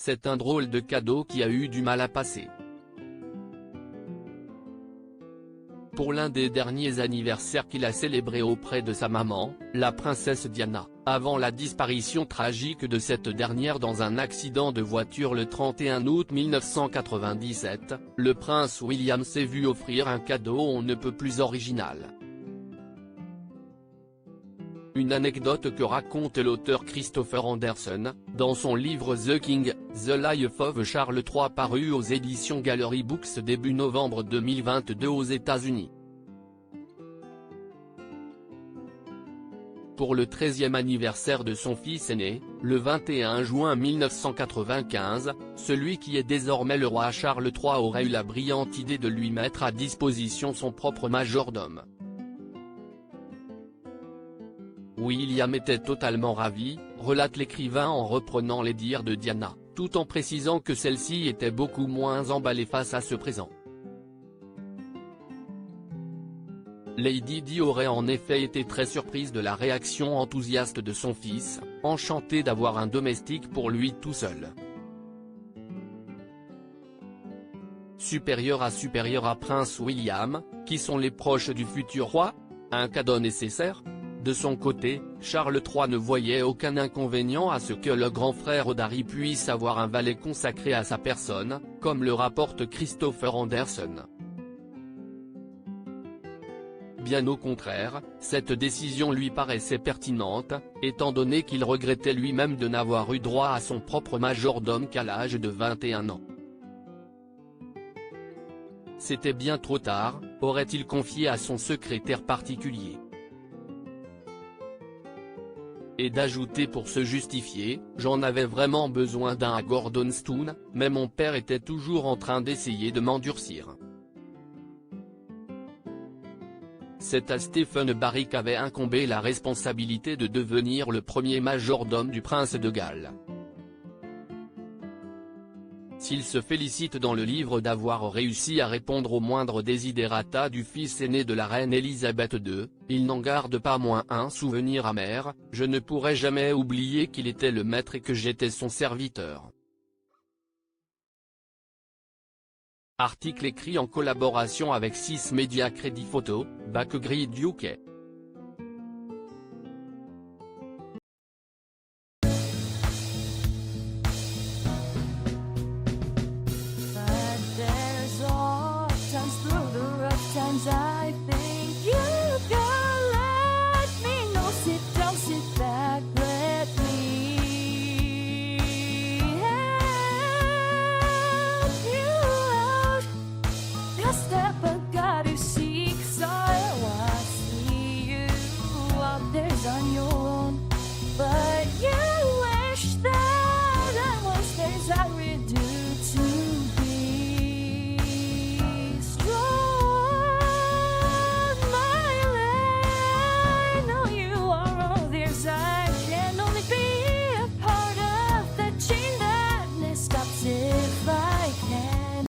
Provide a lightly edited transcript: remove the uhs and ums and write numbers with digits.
c'est un drôle de cadeau qui a eu du mal à passer. Pour l'un des derniers anniversaires qu'il a célébré auprès de sa maman, la princesse Diana, avant la disparition tragique de cette dernière dans un accident de voiture le 31 août 1997, le prince William s'est vu offrir un cadeau on ne peut plus original. Une anecdote que raconte l'auteur Christopher Anderson, dans son livre The King, The Life of Charles III paru aux éditions Gallery Books début novembre 2022 aux États-Unis. Pour le 13e anniversaire de son fils aîné, le 21 juin 1995, celui qui est désormais le roi Charles III aurait eu la brillante idée de lui mettre à disposition son propre majordome. William était totalement ravi, relate l'écrivain en reprenant les dires de Diana, tout en précisant que celle-ci était beaucoup moins emballée face à ce présent. Lady Di aurait en effet été très surprise de la réaction enthousiaste de son fils, enchanté d'avoir un domestique pour lui tout seul. Supérieur à Prince William, qui sont les proches du futur roi, un cadeau nécessaire? De son côté, Charles III ne voyait aucun inconvénient à ce que le grand frère d'Harry puisse avoir un valet consacré à sa personne, comme le rapporte Christopher Anderson. Bien au contraire, cette décision lui paraissait pertinente, étant donné qu'il regrettait lui-même de n'avoir eu droit à son propre majordome qu'à l'âge de 21 ans. C'était bien trop tard, aurait-il confié à son secrétaire particulier. Et d'ajouter pour se justifier, j'en avais vraiment besoin d'un à Gordonstoun, mais mon père était toujours en train d'essayer de m'endurcir. C'est à Stephen Barry qu'avait incombé la responsabilité de devenir le premier majordome du prince de Galles. S'il se félicite dans le livre d'avoir réussi à répondre aux moindres desiderata du fils aîné de la reine Elisabeth II, il n'en garde pas moins un souvenir amer: je ne pourrai jamais oublier qu'il était le maître et que j'étais son serviteur. Article écrit en collaboration avec 6 Media Credit Photo, Backgrid UK.